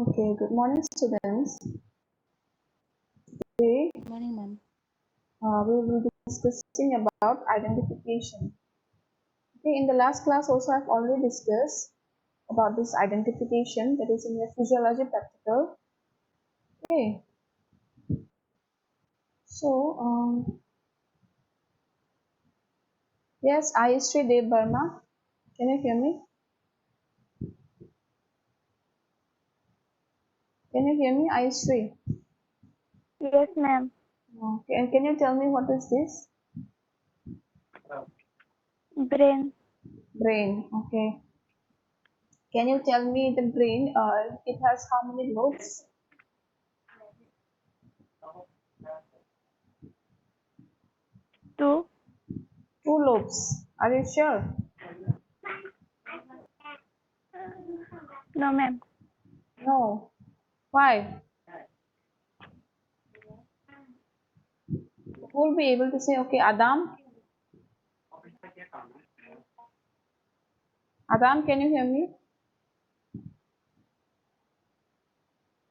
Okay, good morning, students. Today, Good morning, ma'am. we will be discussing about identification. Okay, in the last class also I've already discussed about this identification that is in your physiology practical. Okay, so yes, Ayeshri Dev Burma. Can you hear me? Can you hear me, Ayeshri? Yes, ma'am. Okay, and can you tell me what is this? Brain. Brain. Okay. Can you tell me the brain? It has how many lobes? Two. 2 lobes. Are you sure? No, ma'am. No. Why? Who will be able to say, okay, Adam? Adam, can you hear me?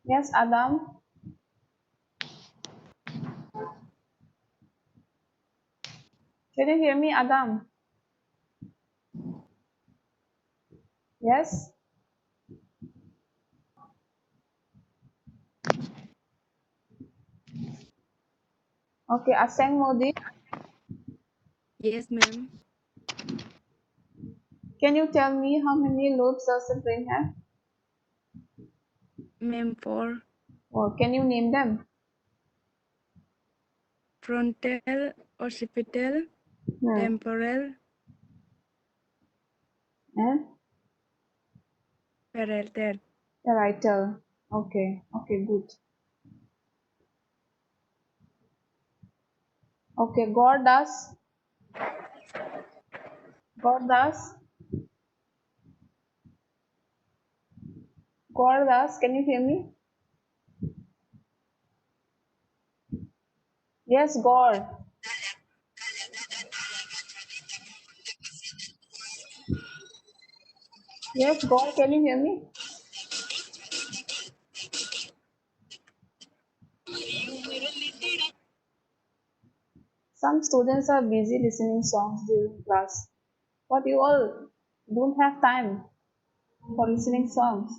Yes, Adam. Can you hear me, Adam? Yes? Okay, Aseng Modi, Yes, ma'am. can you tell me how many lobes does the brain have? Ma'am, for Or can you name them? frontal, occipital, Hmm. temporal, And parietal. parietal. Okay, okay, good. Okay, God does, can you hear me? Yes, God. Yes, God, can you hear me? Some students are busy listening songs during class, but you all don't have time for listening songs.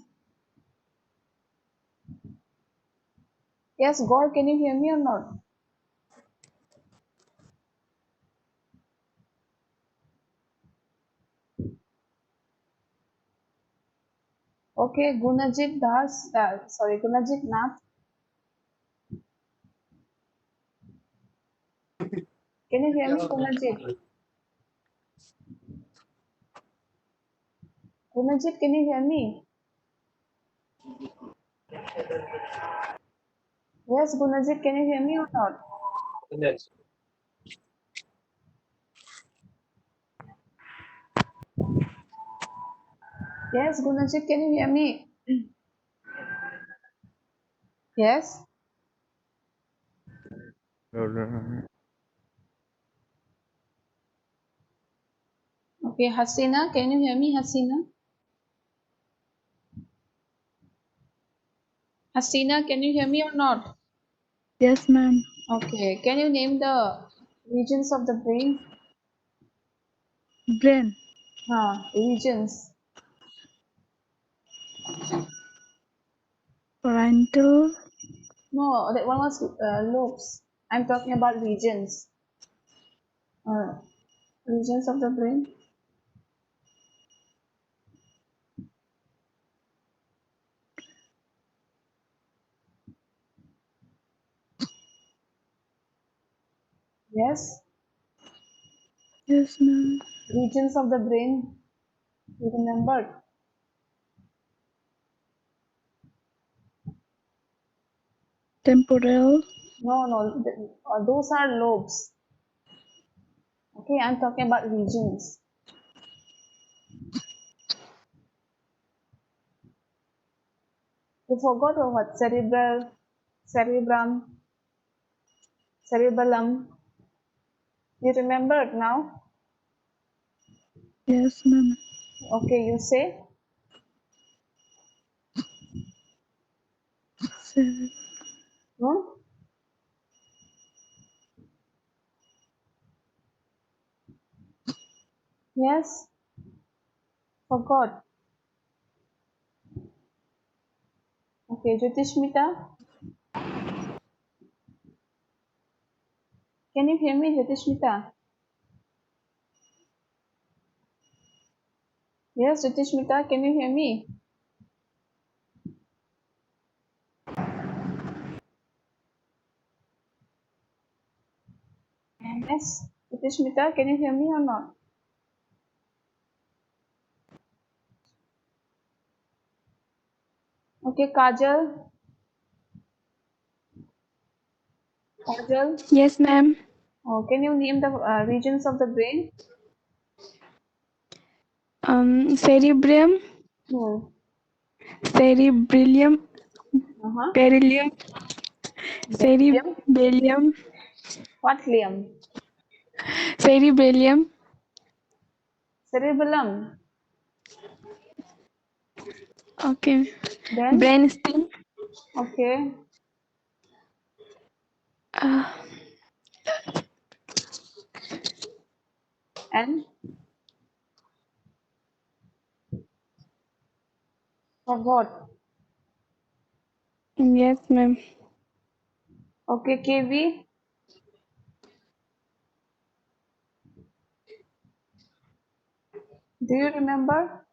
Yes, God, can you hear me or not? Okay, Gunajit Nath, can you hear me, Gunajit? Gunajit, can you hear me? Yes, Gunajit, can you hear me or not? Yes, Gunajit, can you hear me? Yes? Okay, Hasina, can you hear me, Hasina? Hasina, can you hear me or not? Yes, ma'am. Okay, can you name the regions of the brain? Brain, Regions. parental, No, that one was lobes. I'm talking about regions. Uh, Regions of the brain. Yes, yes, ma'am. regions of the brain. You remembered? Temporal, No, no, those are lobes. Okay, I'm talking about regions. You forgot or what? Cerebrum, cerebellum. You remembered now? yes, ma'am. Okay, you say No? Yes? Forgot. Okay, Jyotishmita? Can you hear me, Jyotishmita? Yes, Jyotishmita, can you hear me? Yes, Jyotishmita, can you hear me or not? Okay, Kajal? Kajal? Yes, ma'am. Oh, can you name the regions of the brain? Cerebrum, Hmm. cerebellum, Uh-huh. beryllium, Beryllium? cerebellum, What lium? cerebellum. Cerebellum. Okay. Then? Brainstem. Okay. Uh, And? Forgot. yes, ma'am. Okay, KV? Do you remember?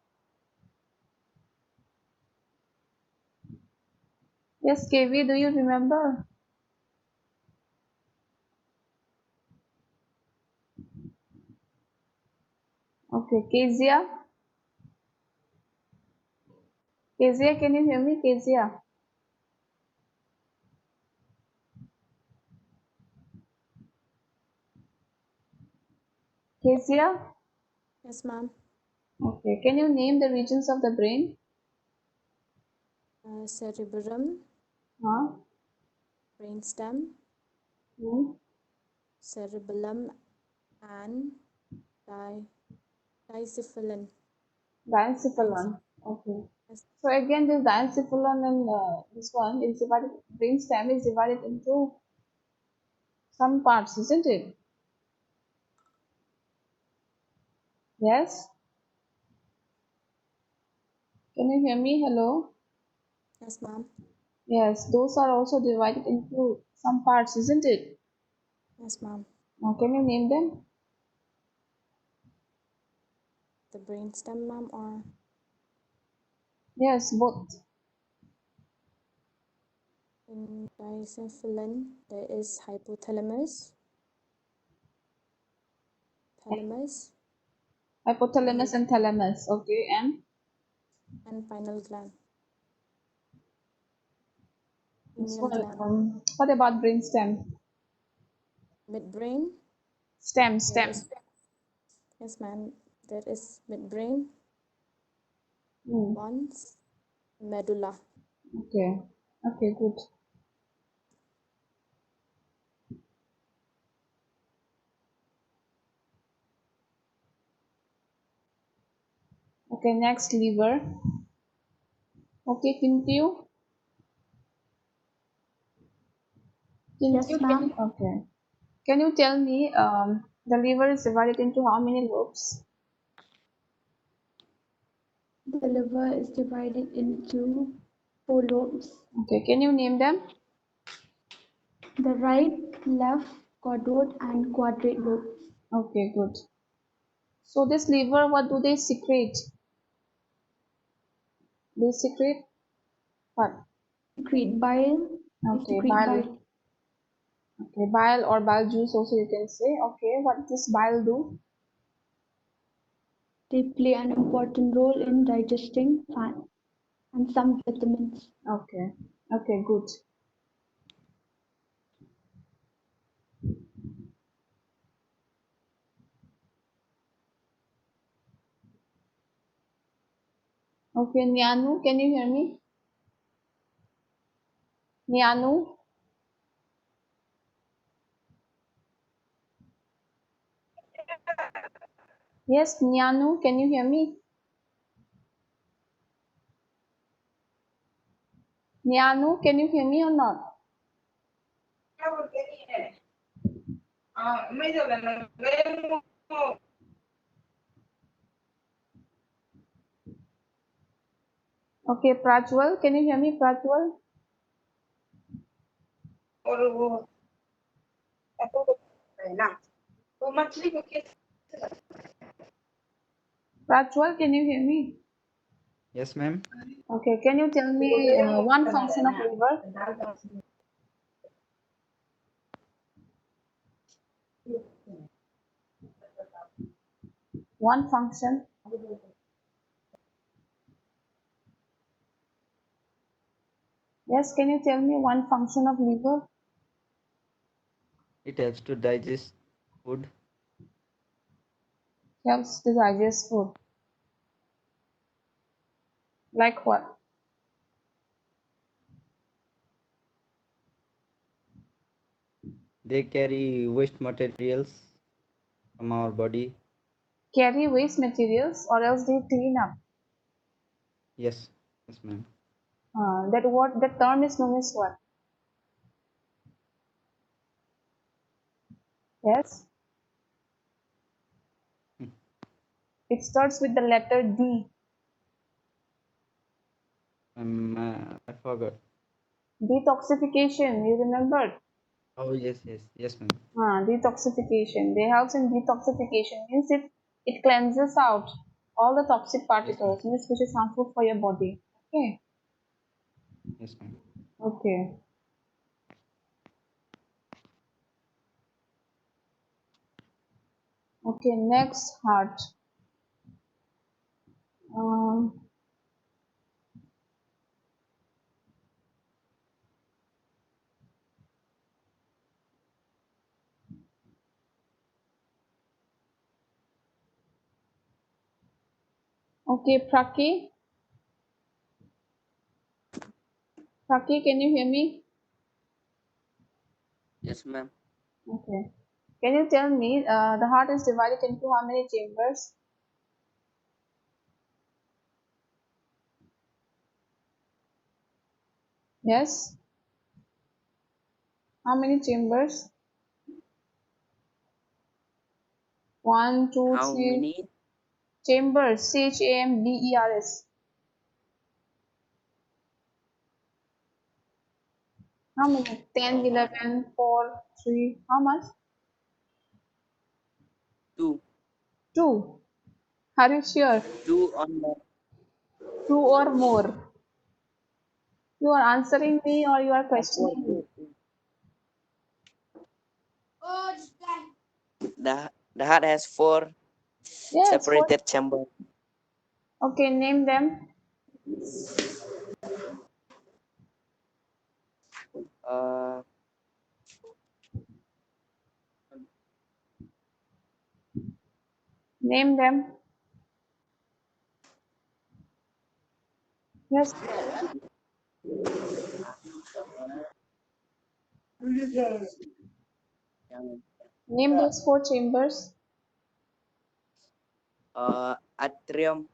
Yes, KV, do you remember? Okay, Kezia? Kezia, can you hear me? Kezia? Kezia? Yes, ma'am. Okay, can you name the regions of the brain? Cerebrum, Huh? brainstem, Hmm? cerebellum, and di- diencephalon. Diencephalon. Okay. Yes, So again, this diencephalon and this one is divided, brainstem is divided into some parts, isn't it? Yes? Can you hear me? Hello? yes, ma'am. Yes, those are also divided into some parts, isn't it? Yes, ma'am. Now, can you name them? The brainstem, ma'am, or Yes, both. in diencephalon, there is hypothalamus, thalamus, Hypothalamus pineal, and thalamus. Okay, and pineal gland. this Pineal one. gland. What about brainstem? Midbrain, Stem, there stem. is, yes, ma'am, there is midbrain, Hmm. pons, medulla. Okay. Okay, good. Okay, next liver. Okay, Kintiu. Kintiu, Yes, can you? ma'am. Okay. Can you tell me the liver is divided into how many lobes? The liver is divided into four lobes: Okay, can you name them? the right, left, caudate, and quadrate lobes. Okay, good. So this liver, what do they secrete? They secrete what? Secrete bile. They Okay, secrete bile. bile. Okay, bile or bile juice also you can say. Okay, what does bile do? They play an important role in digesting fat and some vitamins. Okay, okay, good. Okay, Nyanu, can you hear me? Nyanu? Yes, Nyanu, can you hear me? Nianu, can you hear me or not? Okay, Prajwal, can you hear me, Prajwal? Prajwal, can you hear me? Yes, ma'am. Okay, can you tell me one function of liver? One function. Yes, can you tell me one function of liver? It helps to digest food. Helps to digest food. Like what? They carry waste materials from our body. Carry waste materials or else they clean up. Yes, yes, ma'am. That term is known as what? Yes. Hmm. It starts with the letter D. I forgot. Detoxification, you remembered? Oh, yes, yes, yes, ma'am. Detoxification. They help in detoxification. Means it cleanses out all the toxic Yes, ma'am. particles, means which is harmful for your body. Okay. Yes, ma'am. Okay. Okay. Next, heart. Um, okay, Praki. Praki, can you hear me? Yes, ma'am. Okay. Can you tell me the heart is divided into how many chambers? Yes. How many chambers? One, two, How three. many? Chambers. Chambers. How many? 10, Uh, 11, 4, 3. How much? two. 2. Are you sure? Two on the 2 or more. You are answering me or you are four. questioning me? The heart has four Yes, 4. separated chambers. Okay, name them. Uh, Name them. Yes. yang, Name those 4 chambers. atrium,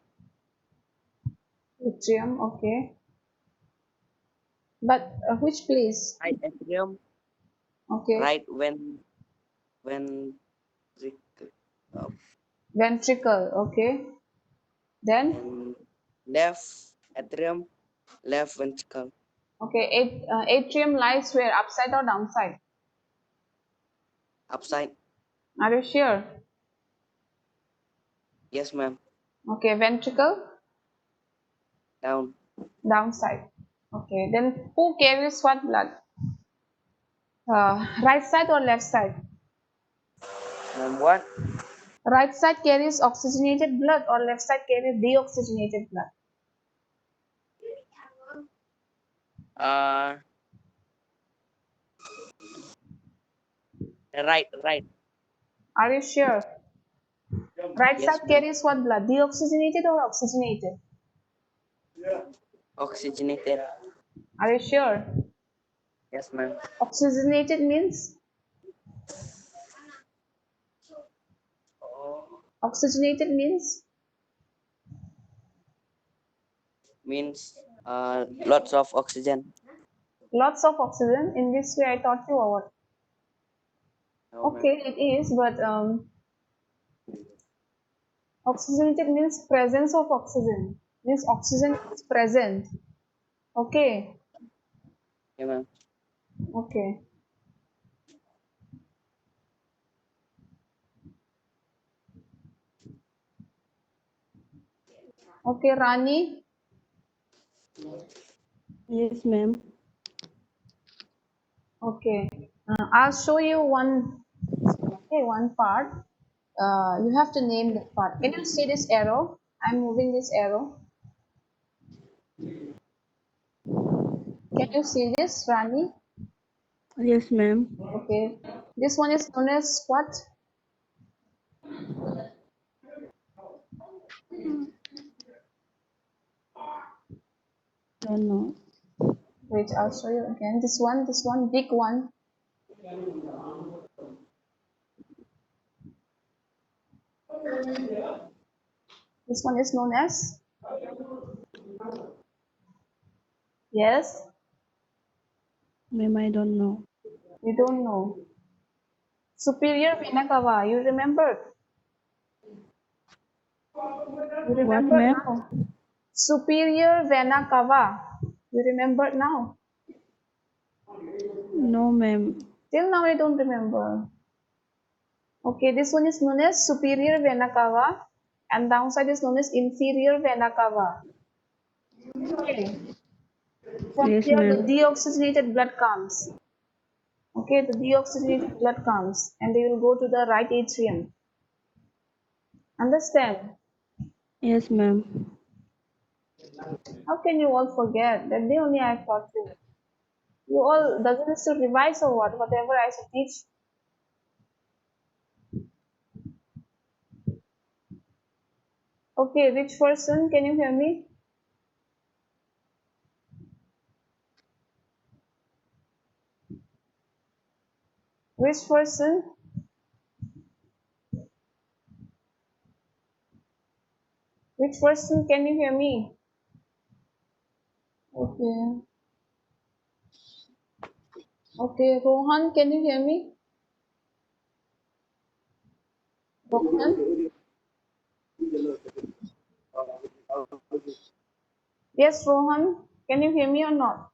Atrium. Okay. But which place? right atrium, Okay. right when uh, Ventricle. Okay. Then. and left atrium, left ventricle, Okay. Atrium lies where? Upside or downside? upside. Are you sure? Yes, ma'am. Okay. Ventricle. Down. Downside. Okay. Then who carries what blood? Right side or left side? Ma'am, what? Right side carries oxygenated blood or left side carries deoxygenated blood? Uh, right. Are you sure? Right side Yes, ma'am. carries what blood? Deoxygenated or oxygenated? Oxygenated. Are you sure? Yes, ma'am. Oxygenated means Oh, oxygenated means means Lots of oxygen. Lots of oxygen. In this way, I taught you what? No, ma'am. Okay, it is, but oxygenated means presence of oxygen. Means oxygen is present. Okay. Yeah, ma'am. Okay. Okay, Rani. Yes, ma'am. Okay. I'll show you one. Okay, one part. You have to name that part. Can you see this arrow? I'm moving this arrow. Can you see this, Rani? Yes, ma'am. Okay. This one is known as what? Don't know. Wait, I'll show you again. This one, big one. This one is known as? Yes, Ma'am, I don't know. you don't know. Superior vena cava. You remembered? You What, remembered ma'am? now? Superior vena cava. You remembered now? No, ma'am. Till now, I don't remember. Okay, this one is known as superior vena cava, and downside is known as inferior vena cava. Okay, from Yes, here the ma'am. deoxygenated blood comes. Okay, the deoxygenated blood comes, and they will go to the right atrium. Understand? Yes, ma'am. How can you all forget that day only I taught you? You all doesn't need to revise or what? Whatever I should teach. Okay, which person? Can you hear me? Which person? Which person? Can you hear me? Okay. Okay, Rohan, can you hear me? Rohan? Yes, Rohan, can you hear me or not?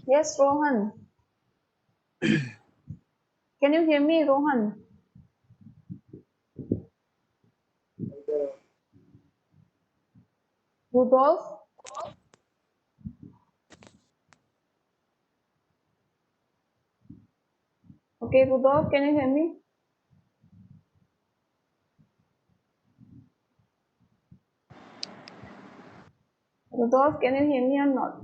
Yes, Rohan. Can you hear me, Rohan? Rudolph? Okay, Rudolph, can you hear me? Rudolph, can you hear me or not?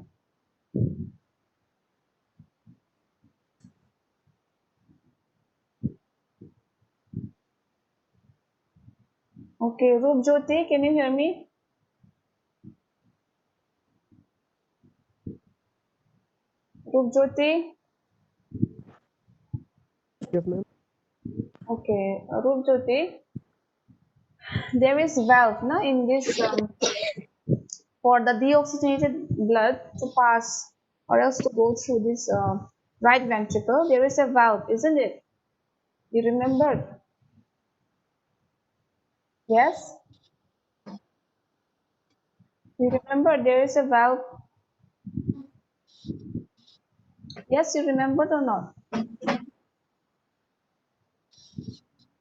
Okay, Rupjyoti, can you hear me? Rupjyoti? Yes, ma'am. Okay, Rupjyoti, there is valve na, in this for the deoxygenated blood to pass or else to go through this right ventricle. There is a valve, isn't it? You remembered? Yes? You remember there is a valve? Yes, you remembered or not?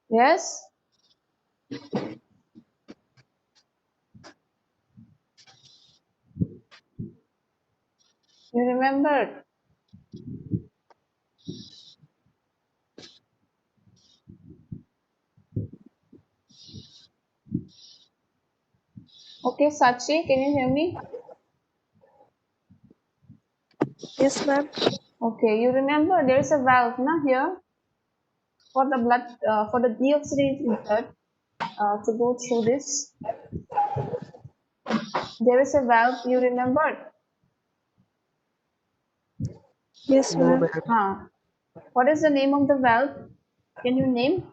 Yes? You remembered? Okay, Sachi, can you hear me? Yes, ma'am. Okay, you remember there is a valve na, here for the blood, for the deoxygenated blood to go through this. There is a valve, you remembered? Yes, No, ma'am. What is the name of the valve? Can you name?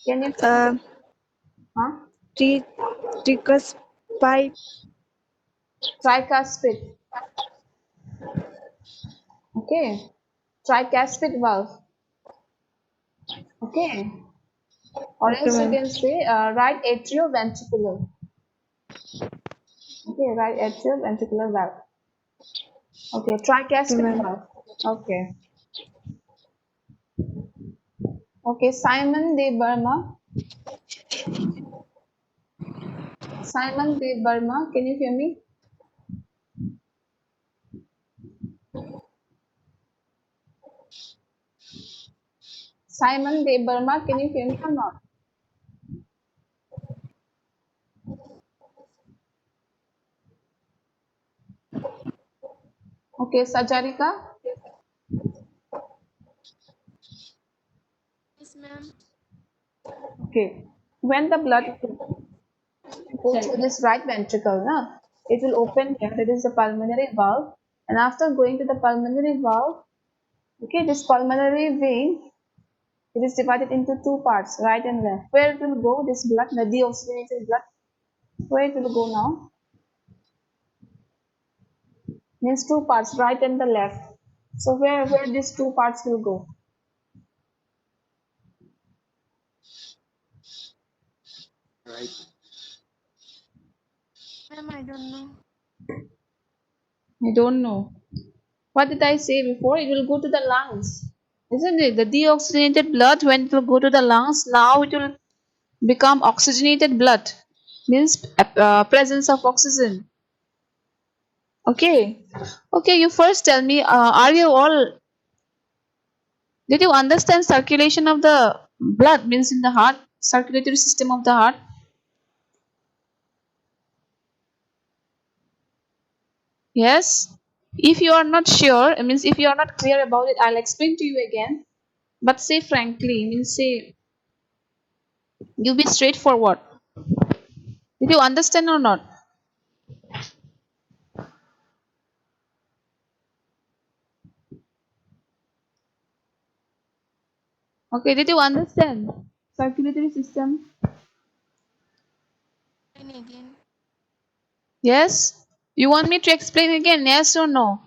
Can you? Huh? Tri tricuspid. Tricuspid. Okay. Tricuspid valve. Okay. Or Okay, else you ma'am. can say right atrioventricular. Okay, right atrioventricular valve. Okay, Okay, tricuspid ma'am. valve. Okay. Okay, Simon de Burma. Simon de Burma, can you hear me? Simon de Burma, can you hear me or not? Okay, Sajarika. Yes, ma'am. Okay. When the blood will go through this right ventricle, na, it will open here. That is the pulmonary valve. And after going to the pulmonary valve, okay, this pulmonary vein, it is divided into two parts, right and left. Where it will go, this blood, the deoxygenated blood, where it will go now? Means two parts, right and the left. So where these two parts will go? Right. Ma'am, I don't know. I don't know. What did I say before? It will go to the lungs, isn't it? The deoxygenated blood, when it will go to the lungs, now it will become oxygenated blood, means presence of oxygen. Okay, okay. You first tell me, are you all? Did you understand circulation of the blood? Means in the heart, circulatory system of the heart. Yes. If you are not sure, it means if you are not clear about it, I'll explain to you again. But say frankly, means say you be straightforward. Did you understand or not? Okay, did you understand? Circulatory system? And again. Yes? You want me to explain again? Yes or no?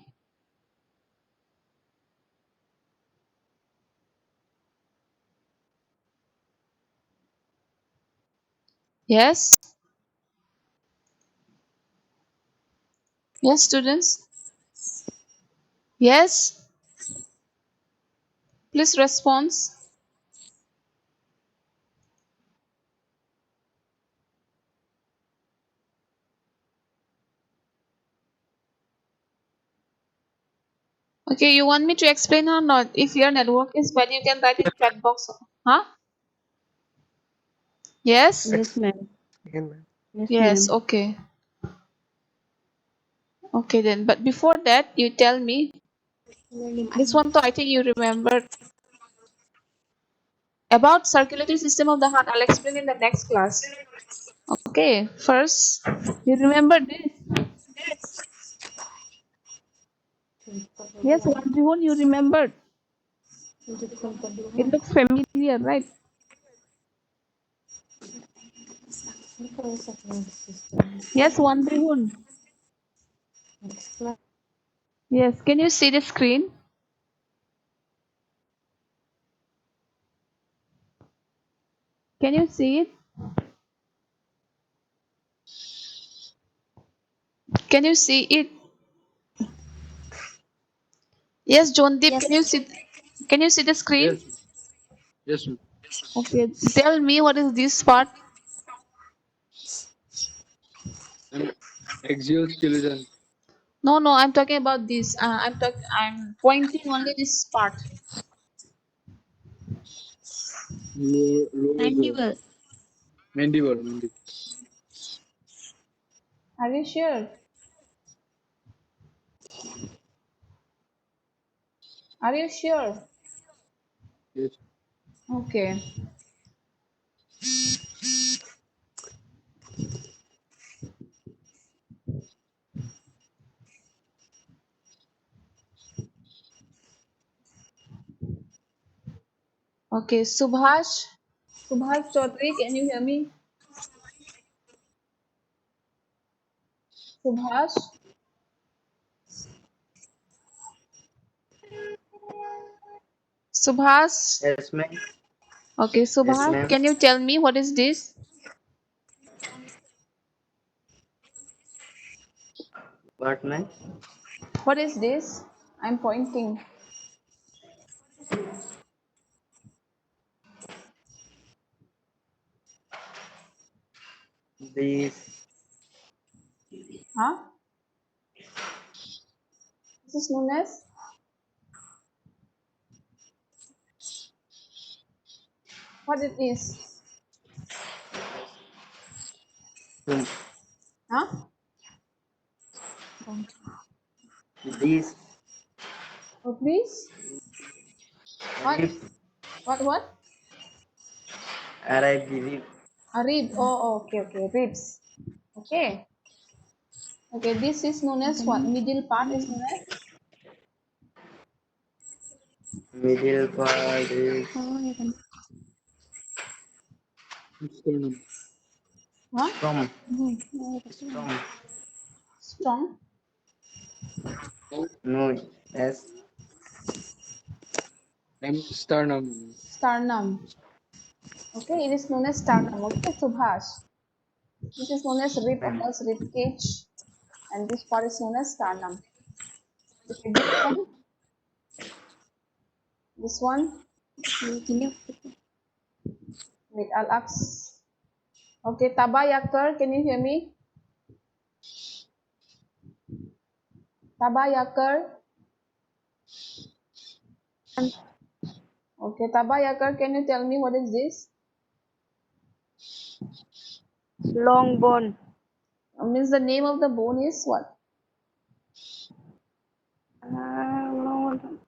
Yes? Yes, students? Yes? Please respond. Okay, you want me to explain or not? If your network is bad, you can write in chat box. Huh? Yes? Yes, ma'am. Again, ma'am. Yes, Yes, ma'am. okay. Okay then. But before that, you tell me. This one, I think you remembered. About circulatory system of the heart, I'll explain in the next class. Okay, first, you remember this? Yes, one Jihun, you remembered. It looks familiar, right? Yes, one Jihun. Yes, can you see the screen? Can you see it? Can you see it? Yes, Jondeep, Yes. can you see the screen? Yes. Yes. Okay, tell me what is this part? And axial skeleton. No, no, I'm talking about this. I'm pointing only this part. Lower jaw. Mandible. Mandible. Mandible. Are you sure? Are you sure? Yes. Okay. Okay, Subhash. Subhash Chaudhary, can you hear me? Subhash. Subhash. Yes, ma'am. Okay, Yes, Subhash, ma'am. can you tell me what is this? What, ma'am? What is this? I'm pointing. This Huh? This is known as what it is. um, Huh? this Oh, please? What? rib What? arrived rib A rib. Okay, okay. Ribs. Okay. Okay, this is known as what? Middle part is known as? middle part is Huh? from from Strong. no as Sternum. Okay, it is known as sternum. Okay, Subhash. This is known as rib or ma'am. else rib cage, and this part is known as sternum. Okay, this one, this one. Wait, I'll ask. Okay, Tabayakar, can you hear me? Tabayakar. Okay, Tabayakar, can you tell me what is this? Long bone. Means the name of the bone is what? Long bone.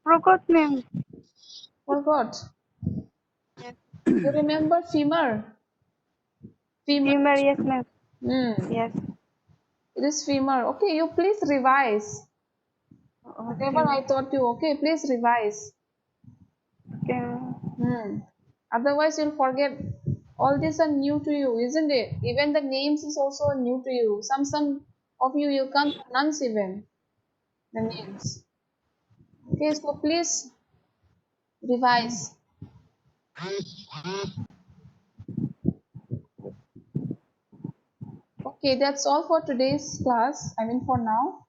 Forgot, ma'am. Forgot. You remember femur? Femur. Femur, yes, ma'am. Hmm. Yes. It is femur. Okay, you please revise. Okay, Whatever I ma'am. taught you, okay, please revise. Okay, ma'am. Hmm. Otherwise, you'll forget. All these are new to you, isn't it? Even the names is also new to you. Some of you can't pronounce even the names. Okay, so please revise. Okay, that's all for today's class. I mean, for now.